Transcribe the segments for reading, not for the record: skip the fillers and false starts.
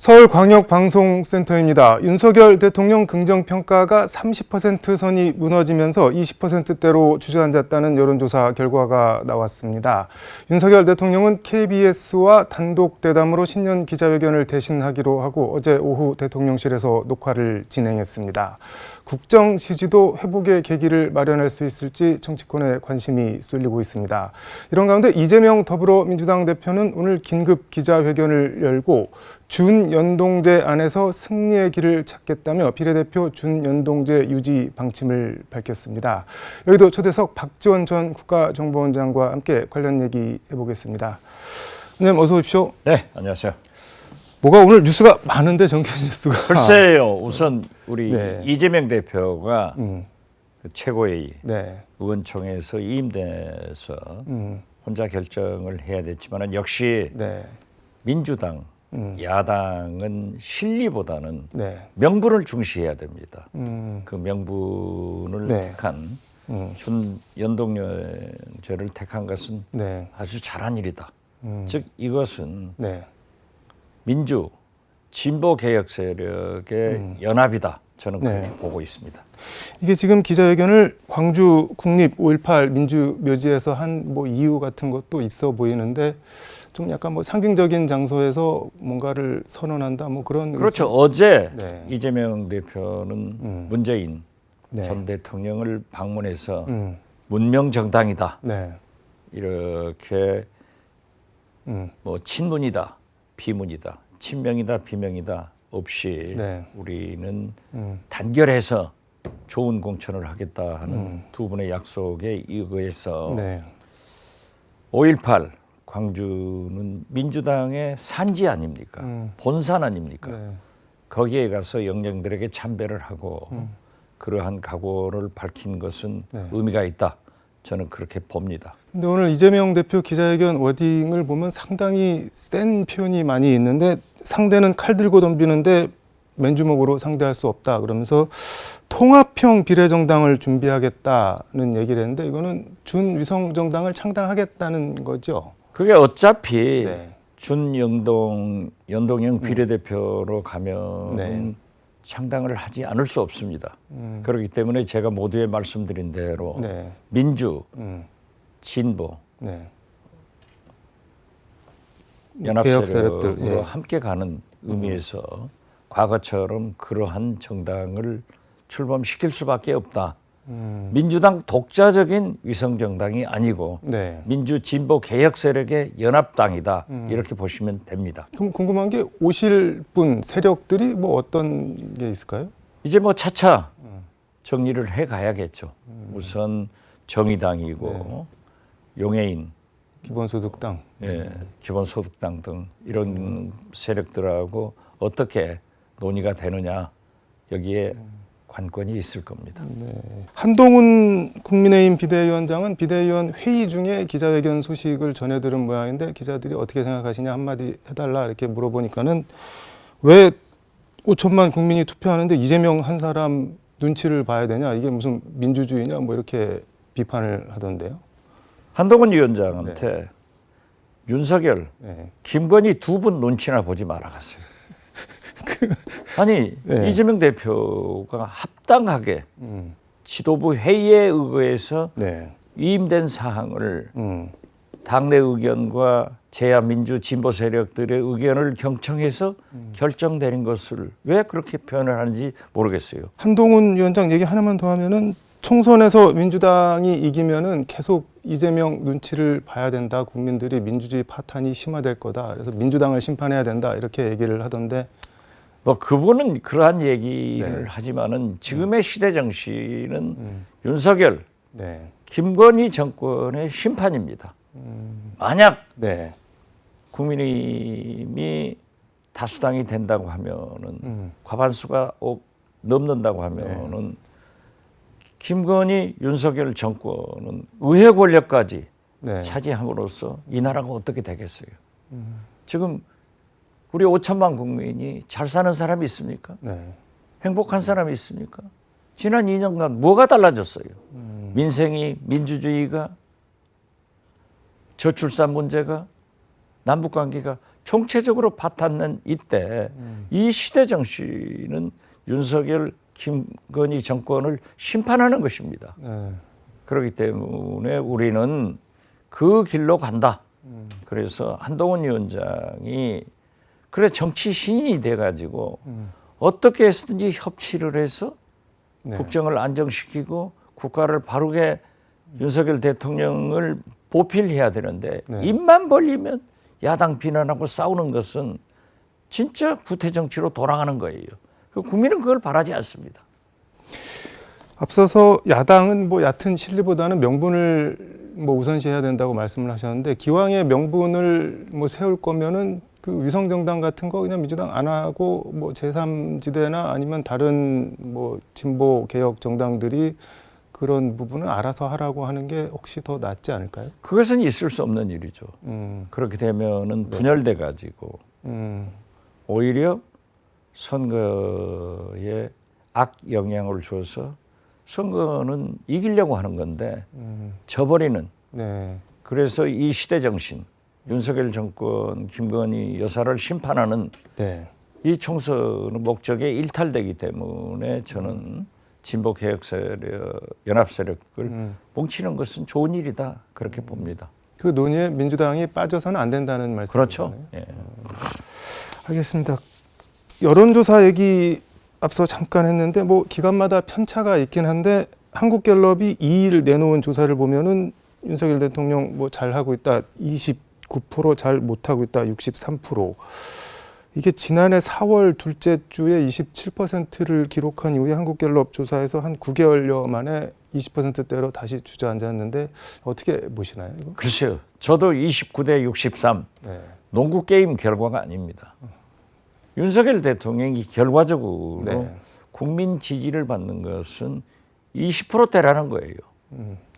서울광역방송센터입니다. 윤석열 대통령 긍정평가가 30% 선이 무너지면서 20%대로 주저앉았다는 여론조사 결과가 나왔습니다. 윤석열 대통령은 KBS와 단독 대담으로 신년 기자회견을 대신하기로 하고 어제 오후 대통령실에서 녹화를 진행했습니다. 국정 지지도 회복의 계기를 마련할 수 있을지 정치권에 관심이 쏠리고 있습니다. 이런 가운데 이재명 더불어민주당 대표는 오늘 긴급 기자회견을 열고 준연동제 안에서 승리의 길을 찾겠다며 비례대표 준연동제 유지 방침을 밝혔습니다. 여기도 초대석 박지원 전 국가정보원장과 함께 관련 얘기 해보겠습니다. 선생님 어서 오십시오. 네, 안녕하세요. 뭐가 오늘 뉴스가 많은데 정규 뉴스가. 글쎄요. 우선 우리 네. 이재명 대표가 그 최고회의 네. 의원총회에서 이임돼서 혼자 결정을 해야 됐지만 역시 네. 민주당, 야당은 실리보다는 네. 명분을 중시해야 됩니다. 그 명분을 네. 택한 준연동제를 택한 것은 네. 아주 잘한 일이다. 즉 이것은 네. 민주, 진보 개혁 세력의 연합이다. 저는 그렇게 네. 보고 있습니다. 이게 지금 기자회견을 광주 국립 5.18 민주묘지에서 한 뭐 이유 같은 것도 있어 보이는데 좀 약간 뭐 상징적인 장소에서 뭔가를 선언한다 뭐 그런. 그렇죠. 어제 네. 이재명 대표는 문재인 네. 전 대통령을 방문해서 문명 정당이다. 네. 이렇게 뭐 친문이다, 비문이다, 친명이다, 비명이다 없이 네. 우리는 단결해서 좋은 공천을 하겠다 하는 두 분의 약속에 의거해서 네. 5.18 광주는 민주당의 산지 아닙니까? 본산 아닙니까? 네. 거기에 가서 영령들에게 참배를 하고 그러한 각오를 밝힌 것은 네. 의미가 있다. 저는 그렇게 봅니다. 근데 오늘 이재명 대표 기자회견 워딩을 보면 상당히 센 표현이 많이 있는데 상대는 칼 들고 덤비는데 맨주먹으로 상대할 수 없다 그러면서 통합형 비례정당을 준비하겠다는 얘기를 했는데 이거는 준위성정당을 창당하겠다는 거죠. 그게 어차피 네. 연동형 비례대표로 가면 네. 창당을 하지 않을 수 없습니다. 그렇기 때문에 제가 모두에 말씀드린 대로 네. 민주, 진보, 네. 연합세력으로 세력들, 예. 함께 가는 의미에서 과거처럼 그러한 정당을 출범시킬 수밖에 없다. 민주당 독자적인 위성정당이 아니고 네. 민주, 진보, 개혁 세력의 연합당이다. 이렇게 보시면 됩니다. 그럼 궁금한 게 오실 분 세력들이 뭐 어떤 게 있을까요? 이제 뭐 차차 정리를 해가야겠죠. 우선 정의당이고 용해인, 기본소득당. 예, 기본소득당 등 이런 세력들하고 어떻게 논의가 되느냐 여기에 관건이 있을 겁니다. 네. 한동훈 국민의힘 비대위원장은 비대위원 회의 중에 기자회견 소식을 전해 들은 모양인데 기자들이 어떻게 생각하시냐 한마디 해달라 이렇게 물어보니까는 왜 5천만 국민이 투표하는데 이재명 한 사람 눈치를 봐야 되냐 이게 무슨 민주주의냐 뭐 이렇게 비판을 하던데요. 한동훈 위원장한테 윤석열, 네. 김건희 두 분 눈치나 보지 말아가세요. 아니 네. 이재명 대표가 합당하게 지도부 회의에 의거해서 네. 위임된 사항을 당내 의견과 제야민주 진보 세력들의 의견을 경청해서 결정되는 것을 왜 그렇게 표현을 하는지 모르겠어요. 한동훈 위원장 얘기 하나만 더 하면은 총선에서 민주당이 이기면은 계속 이재명 눈치를 봐야 된다. 국민들이 민주주의 파탄이 심화될 거다. 그래서 민주당을 심판해야 된다. 이렇게 얘기를 하던데. 뭐 그분은 그러한 얘기를 네. 하지만은 지금의 시대 정신은 윤석열, 네. 김건희 정권의 심판입니다. 만약 네. 국민의힘이 다수당이 된다고 하면은 과반수가 넘는다고 하면은 김건희, 윤석열 정권은 의회 권력까지 네. 차지함으로써 이 나라가 어떻게 되겠어요? 지금 우리 5천만 국민이 잘 사는 사람이 있습니까? 네. 행복한 사람이 있습니까? 지난 2년간 뭐가 달라졌어요? 민생이, 민주주의가, 저출산 문제가, 남북관계가 총체적으로 파탄난 이때 이 시대 정신은 윤석열, 김건희 정권을 심판하는 것입니다. 네. 그렇기 때문에 우리는 그 길로 간다. 그래서 한동훈 위원장이 그래 정치 신인이 돼가지고 어떻게 해서든지 협치를 해서 네. 국정을 안정시키고 국가를 바르게 윤석열 대통령을 보필해야 되는데 네. 입만 벌리면 야당 비난하고 싸우는 것은 진짜 구태 정치로 돌아가는 거예요. 국민은 그걸 바라지 않습니다. 앞서서 야당은 뭐 얕은 실리보다는 명분을 뭐 우선시해야 된다고 말씀을 하셨는데 기왕에 명분을 뭐 세울 거면은 그 위성정당 같은 거 그냥 민주당 안 하고 뭐 제3지대나 아니면 다른 뭐 진보 개혁 정당들이 그런 부분을 알아서 하라고 하는 게 혹시 더 낫지 않을까요? 그것은 있을 수 없는 일이죠. 그렇게 되면은 분열돼 가지고 오히려 선거에 악 영향을 줘서 선거는 이기려고 하는 건데 져버리는. 네. 그래서 이 시대 정신, 윤석열 정권, 김건희 여사를 심판하는 네. 이 총선 목적에 일탈되기 때문에 저는 진보 개혁 세력, 연합 세력을 뭉치는 것은 좋은 일이다 그렇게 봅니다. 그 논의에 민주당이 빠져서는 안 된다는 말씀이죠. 그렇죠. 예. 알겠습니다. 여론조사 얘기 앞서 잠깐 했는데 뭐 기관마다 편차가 있긴 한데 한국갤럽이 2일 내놓은 조사를 보면은 윤석열 대통령 뭐 잘하고 있다 29%, 잘 못하고 있다 63%. 이게 지난해 4월 둘째 주에 27%를 기록한 이후에 한국갤럽 조사에서 한 9개월여 만에 20%대로 다시 주저앉았는데 어떻게 보시나요? 이거? 글쎄요. 저도 29대 63 네. 농구 게임 결과가 아닙니다. 윤석열 대통령이 결과적으로 네. 국민 지지를 받는 것은 20%대라는 거예요.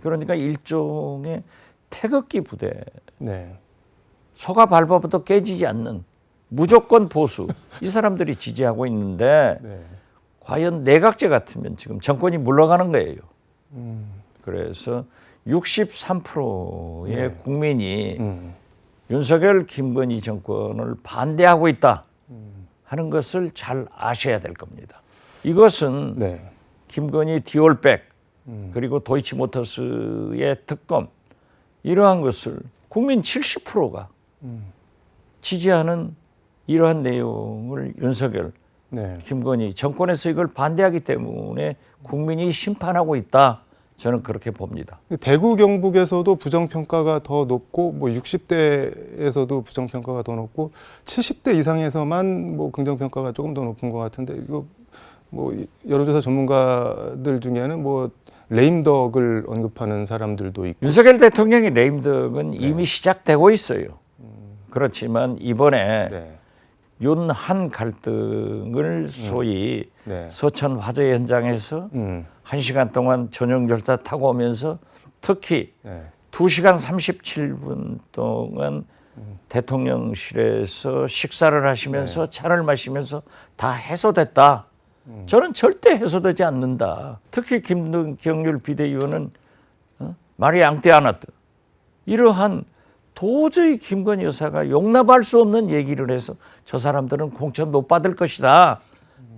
그러니까 일종의 태극기 부대, 네. 소가 밟아도 깨지지 않는 무조건 보수 이 사람들이 지지하고 있는데 네. 과연 내각제 같으면 지금 정권이 물러가는 거예요. 그래서 63%의 네. 국민이 윤석열, 김건희 정권을 반대하고 있다 하는 것을 잘 아셔야 될 겁니다. 이것은 네. 김건희 디올백 그리고 도이치모터스의 특검 이러한 것을 국민 70%가 지지하는 이러한 내용을 윤석열, 네. 김건희 정권에서 이걸 반대하기 때문에 국민이 심판하고 있다. 저는 그렇게 봅니다. 대구 경북에서도 부정평가가 더 높고 뭐 60대에서도 부정평가가 더 높고 70대 이상에서만 뭐 긍정평가가 조금 더 높은 것 같은데 이거 뭐 여론조사 전문가들 중에는 뭐 레임덕을 언급하는 사람들도 있고. 윤석열 대통령의 레임덕은 이미 시작되고 있어요. 그렇지만 이번에 네. 윤한 갈등을 소위 네. 서천 화재 현장에서 1시간 동안 전용 열차 타고 오면서 특히 네. 2시간 37분 동안 대통령실에서 식사를 하시면서 차를 마시면서 다 해소됐다. 저는 절대 해소되지 않는다. 특히 김경률 비대위원은 말이 앙떼 않았다. 이러한 도저히 김건희 여사가 용납할 수 없는 얘기를 해서 저 사람들은 공천 못 받을 것이다.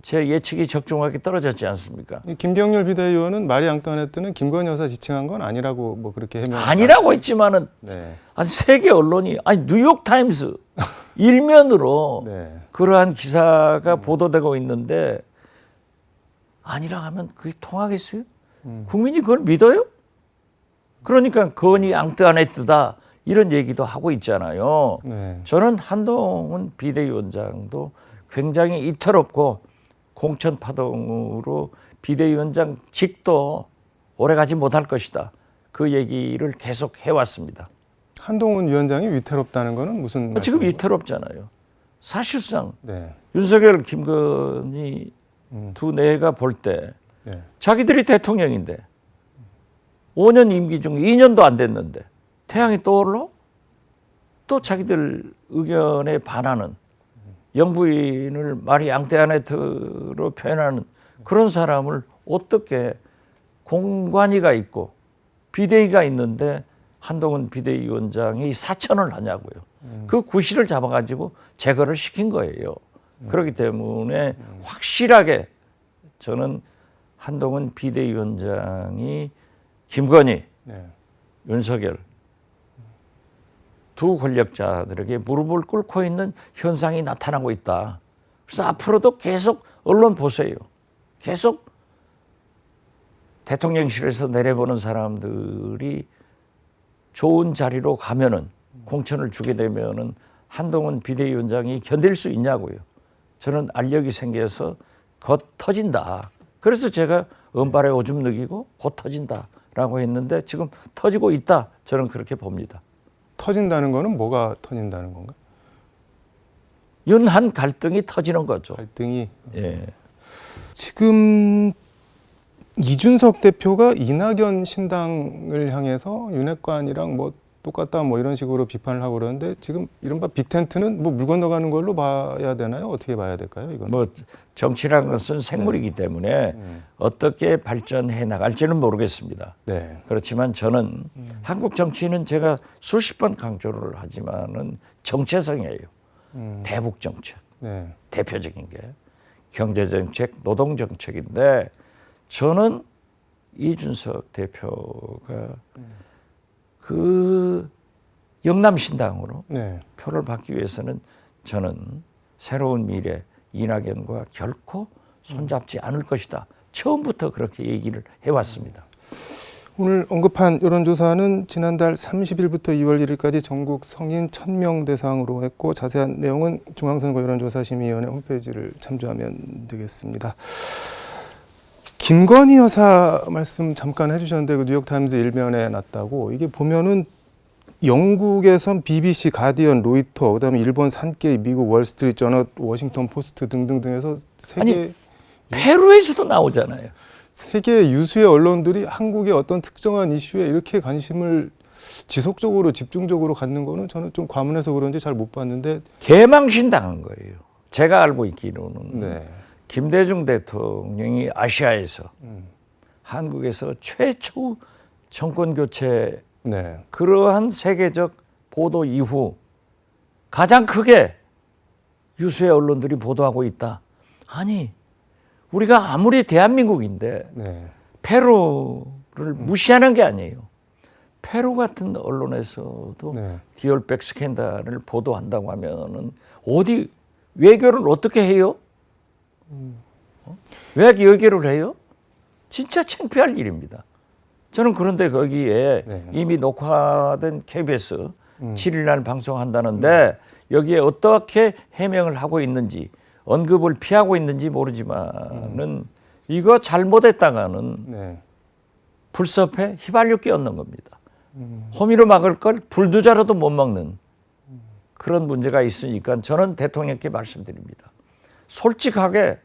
제 예측이 적중하게 떨어졌지 않습니까? 김경률 비대위원은 말이 앙떠냈더는 김건희 여사 지칭한 건 아니라고 뭐 그렇게 해명했다. 아니라고 했지만은 네. 아니 세계 언론이 아니 뉴욕 타임스 일면으로 네. 그러한 기사가 보도되고 있는데 아니라 하면 그게 통하겠어요? 국민이 그걸 믿어요? 그러니까 건이 앙뜨안했다 이런 얘기도 하고 있잖아요. 네. 저는 한동훈 비대위원장도 굉장히 이탈없고 공천 파동으로 비대위원장 직도 오래가지 못할 것이다. 그 얘기를 계속 해왔습니다. 한동훈 위원장이 위태롭다는 거는 무슨 지금 말씀이에요? 위태롭잖아요. 사실상 네. 윤석열, 김건희 두 내가 볼 때 네. 자기들이 대통령인데 5년 임기 중 2년도 안 됐는데 태양이 떠올라? 또 자기들 의견에 반하는 영부인을 말이 앙떼아네트로 표현하는 그런 사람을 어떻게 공관위가 있고 비대위가 있는데 한동훈 비대위원장이 사천을 하냐고요. 그 구실을 잡아가지고 제거를 시킨 거예요. 그렇기 때문에 확실하게 저는 한동훈 비대위원장이 김건희, 네. 윤석열 두 권력자들에게 무릎을 꿇고 있는 현상이 나타나고 있다. 그래서 앞으로도 계속 언론 보세요. 계속 대통령실에서 내려보는 사람들이 좋은 자리로 가면은 공천을 주게 되면은 한동훈 비대위원장이 견딜 수 있냐고요. 저는 알력이 생겨서 곧 터진다. 그래서 제가 은발에 오줌 누기고 곧 터진다라고 했는데 지금 터지고 있다. 저는 그렇게 봅니다. 터진다는 거는 뭐가 터진다는 건가? 윤한 갈등이 터지는 거죠. 갈등이. 예. 지금 이준석 대표가 이낙연 신당을 향해서 윤핵관이랑 뭐 똑같다 뭐 이런 식으로 비판을 하고 그러는데 지금 이른바 빅텐트는 뭐 물 건너가는 걸로 봐야 되나요? 어떻게 봐야 될까요? 이건 뭐 정치라는 것은 생물이기 때문에 어떻게 발전해 나갈지는 모르겠습니다. 네. 그렇지만 저는 한국 정치는 제가 수십 번 강조를 하지만은 정체성이에요. 대북 정책 네. 대표적인 게 경제 정책, 노동 정책인데 저는 이준석 대표가 그 영남신당으로 네. 표를 받기 위해서는 저는 새로운 미래 이낙연과 결코 손잡지 않을 것이다. 처음부터 그렇게 얘기를 해왔습니다. 오늘 언급한 여론조사는 지난달 30일부터 2월 1일까지 전국 성인 1000명 대상으로 했고 자세한 내용은 중앙선거 여론조사심의위원회 홈페이지를 참조하면 되겠습니다. 김건희 여사 말씀 잠깐 해주셨는데 그 뉴욕타임즈 일면에 났다고 이게 보면은 영국에선 BBC, 가디언, 로이터, 그다음에 일본 산케이, 미국 월스트리트 저널, 워싱턴 포스트 등등등에서 아니 페루에서도 나오잖아요. 세계 유수의 언론들이 한국의 어떤 특정한 이슈에 이렇게 관심을 지속적으로 집중적으로 갖는 거는 저는 좀 과문해서 그런지 잘 못 봤는데 개망신당한 거예요. 제가 알고 있기로는 네. 김대중 대통령이 아시아에서 한국에서 최초 정권 교체 네. 그러한 세계적 보도 이후 가장 크게 유수의 언론들이 보도하고 있다. 아니 우리가 아무리 대한민국인데 네. 페루를 무시하는 게 아니에요. 페루 같은 언론에서도 네. 디올백 스캔들을 보도한다고 하면은 어디 외교를 어떻게 해요? 왜 외교를 해요? 진짜 창피할 일입니다. 저는 그런데 거기에 네. 이미 녹화된 KBS 7일날 방송한다는데 여기에 어떻게 해명을 하고 있는지 언급을 피하고 있는지 모르지만은 이거 잘못했다가는 네. 불섭에 휘발유 끼얹는 겁니다. 호미로 막을 걸 불두자로도 못 막는 그런 문제가 있으니까 저는 대통령께 말씀드립니다. 솔직하게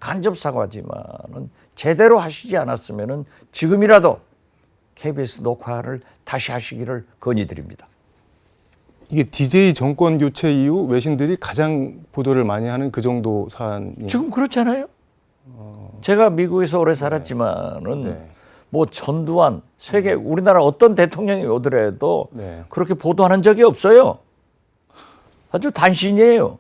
간접 사과지만은 제대로 하시지 않았으면은 지금이라도 KBS 녹화를 다시 하시기를 건의드립니다. 이게 DJ 정권 교체 이후 외신들이 가장 보도를 많이 하는 그 정도 사안이 지금 그렇잖아요. 제가 미국에서 오래 살았지만은 네. 뭐 전두환 세계 우리나라 어떤 대통령이 오더라도 네. 그렇게 보도하는 적이 없어요. 아주 단신이에요.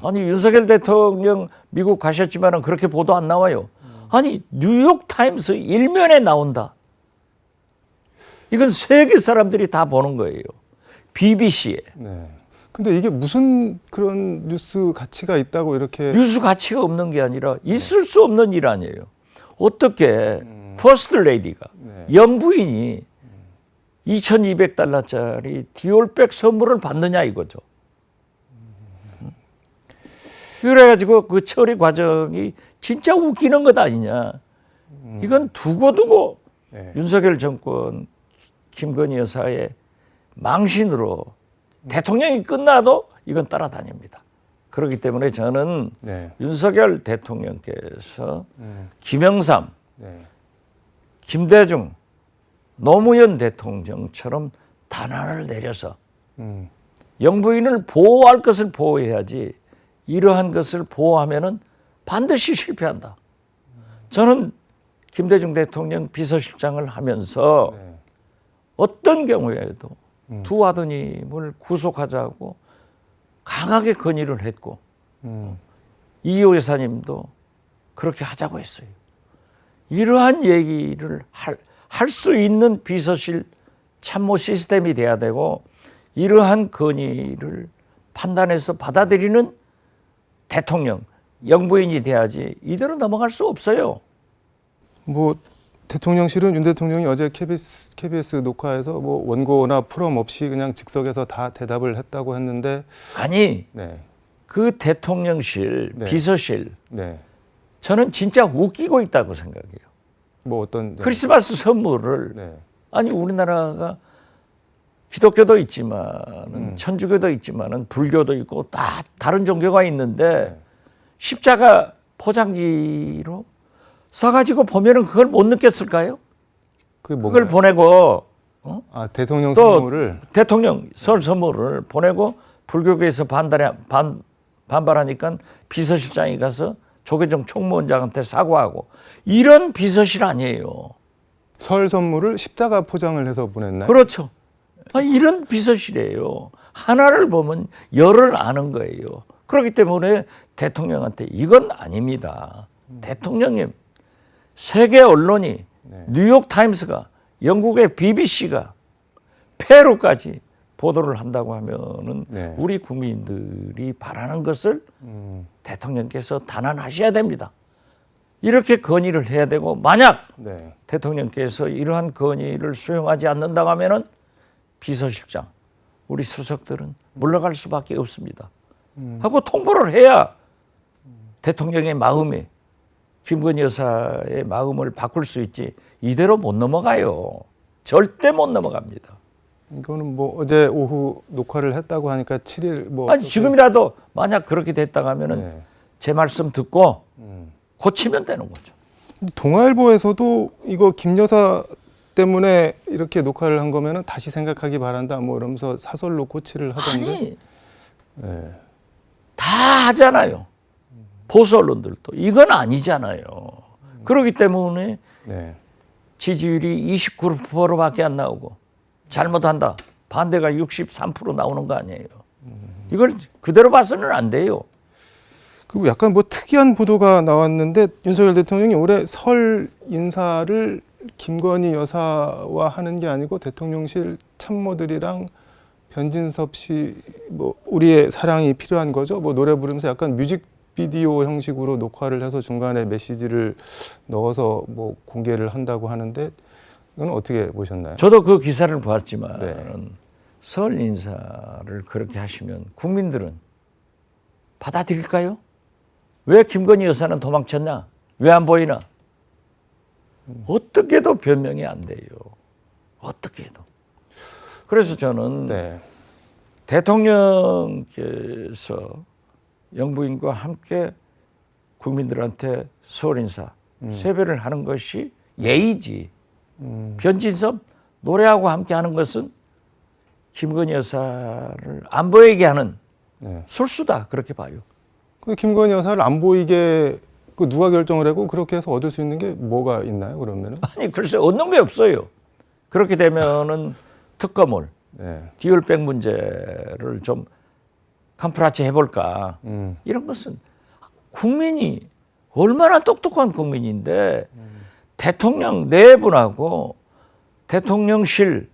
아니 윤석열 대통령 미국 가셨지만은 그렇게 보도 안 나와요. 아니 뉴욕 타임스 일면에 나온다. 이건 세계 사람들이 다 보는 거예요. BBC에 네. 근데 이게 무슨 그런 뉴스 가치가 있다고 이렇게 뉴스 가치가 없는 게 아니라 있을 수 없는 일 아니에요. 어떻게 퍼스트 레이디가 영부인이 2,200달러짜리 디올백 선물을 받느냐 이거죠. 그래가지고 그 처리 과정이 진짜 웃기는 것 아니냐. 이건 두고두고 네. 윤석열 정권 김건희 여사의 망신으로 대통령이 끝나도 이건 따라다닙니다. 그렇기 때문에 저는 네. 윤석열 대통령께서 김영삼, 네. 김대중, 노무현 대통령처럼 단안을 내려서 영부인을 보호할 것을 보호해야지 이러한 것을 보호하면은 반드시 실패한다. 저는 김대중 대통령 비서실장을 하면서 네. 어떤 경우에도 두 아드님을 구속하자고 강하게 건의를 했고 이호 여사님도 그렇게 하자고 했어요. 이러한 얘기를 할 수 있는 비서실 참모 시스템이 돼야 되고 이러한 건의를 판단해서 받아들이는 대통령, 영부인이 돼야지 이대로 넘어갈 수 없어요. 뭐 대통령실은 윤 대통령이 어제 KBS 녹화에서 뭐 원고나 풀엄 없이 그냥 즉석에서 다 대답을 했다고 했는데 아니 네. 그 대통령실, 네. 비서실 네. 저는 진짜 웃기고 있다고 생각해요. 뭐 어떤 크리스마스 선물을 네. 아니 우리나라가 기독교도 있지만은 천주교도 있지만은 불교도 있고 다 다른 종교가 있는데 십자가 포장지로 써가지고 보면은 그걸 못 느꼈을까요? 그걸 보내고 아 대통령 또 선물을 대통령 설 선물을 보내고 불교계에서 반발하니까 비서실장이 가서 조계종 총무원장한테 사과하고 이런 비서실 아니에요. 설 선물을 십자가 포장을 해서 보냈나요? 그렇죠. 이런 비서실이에요. 하나를 보면 열을 아는 거예요. 그렇기 때문에 대통령한테 이건 아닙니다. 대통령님, 세계 언론이 뉴욕타임스가 영국의 BBC가 페루까지 보도를 한다고 하면은 우리 국민들이 바라는 것을 대통령께서 단언하셔야 됩니다. 이렇게 건의를 해야 되고 만약 대통령께서 이러한 건의를 수용하지 않는다고 하면은 비서실장, 우리 수석들은 물러갈 수밖에 없습니다. 하고 통보를 해야 대통령의 마음에 김건희 여사의 마음을 바꿀 수 있지 이대로 못 넘어가요. 절대 못 넘어갑니다. 이거는 뭐 어제 오후 녹화를 했다고 하니까 7일 뭐 아니 지금이라도 만약 그렇게 됐다고 하면은 제 말씀 듣고 고치면 되는 거죠. 동아일보에서도 이거 김 여사 때문에 이렇게 녹화를 한 거면은 다시 생각하기 바란다 뭐 이러면서 사설로 고치를 하던데. 아니 다 하잖아요. 보수 언론들도 이건 아니잖아요. 그렇기 때문에 지지율이 29%밖에 안 나오고 잘못한다 반대가 63% 나오는 거 아니에요. 이걸 그대로 봐서는 안 돼요. 그리고 약간 뭐 특이한 보도가 나왔는데 윤석열 대통령이 올해 설 인사를 김건희 여사와 하는 게 아니고 대통령실 참모들이랑 변진섭 씨 뭐 우리의 사랑이 필요한 거죠. 뭐 노래 부르면서 약간 뮤직비디오 형식으로 녹화를 해서 중간에 메시지를 넣어서 뭐 공개를 한다고 하는데 이건 어떻게 보셨나요? 저도 그 기사를 봤지만 설 인사를 그렇게 하시면 국민들은 받아들일까요? 왜 김건희 여사는 도망쳤나? 왜 안 보이나? 어떻게도 변명이 안 돼요. 어떻게도. 그래서 저는 대통령께서 영부인과 함께 국민들한테 설 인사, 세배를 하는 것이 예의지. 변진섭 노래하고 함께 하는 것은 김건희 여사를 안 보이게 하는 술수다. 그렇게 봐요. 그 김건희 여사를 안 보이게 그 누가 결정을 하고 그렇게 해서 얻을 수 있는 게 뭐가 있나요? 그러면은? 아니 글쎄 얻는 게 없어요. 그렇게 되면은 특검을 디올백 문제를 좀 캄프라치 해볼까. 이런 것은 국민이 얼마나 똑똑한 국민인데 대통령 내분하고 대통령실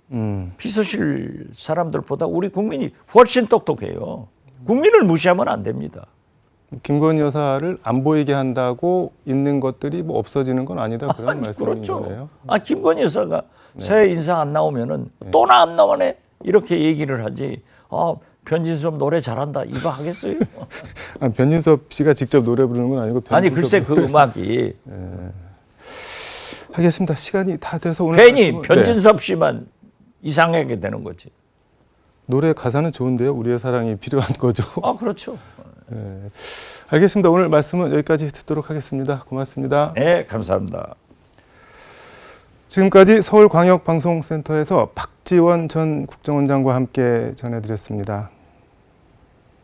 비서실 사람들보다 우리 국민이 훨씬 똑똑해요. 국민을 무시하면 안 됩니다. 김건희 여사를 안 보이게 한다고 있는 것들이 뭐 없어지는 건 아니다 그런 말씀인 거네요. 김건희 여사가 새 인사 안 나오면은 또나 안 나오네 이렇게 얘기를 하지. 변진섭 노래 잘한다 이거 하겠어요? 변진섭 씨가 직접 노래 부르는 건 아니고. 아니 글쎄 그 음악이. 알겠습니다. 시간이 다 돼서 오늘 괜히 변진섭 씨만 이상하게 되는 거지. 노래 가사는 좋은데요. 우리의 사랑이 필요한 거죠. 그렇죠. 알겠습니다. 오늘 말씀은 여기까지 듣도록 하겠습니다. 고맙습니다. 네, 감사합니다. 지금까지 서울광역방송센터에서 박지원 전 국정원장과 함께 전해드렸습니다.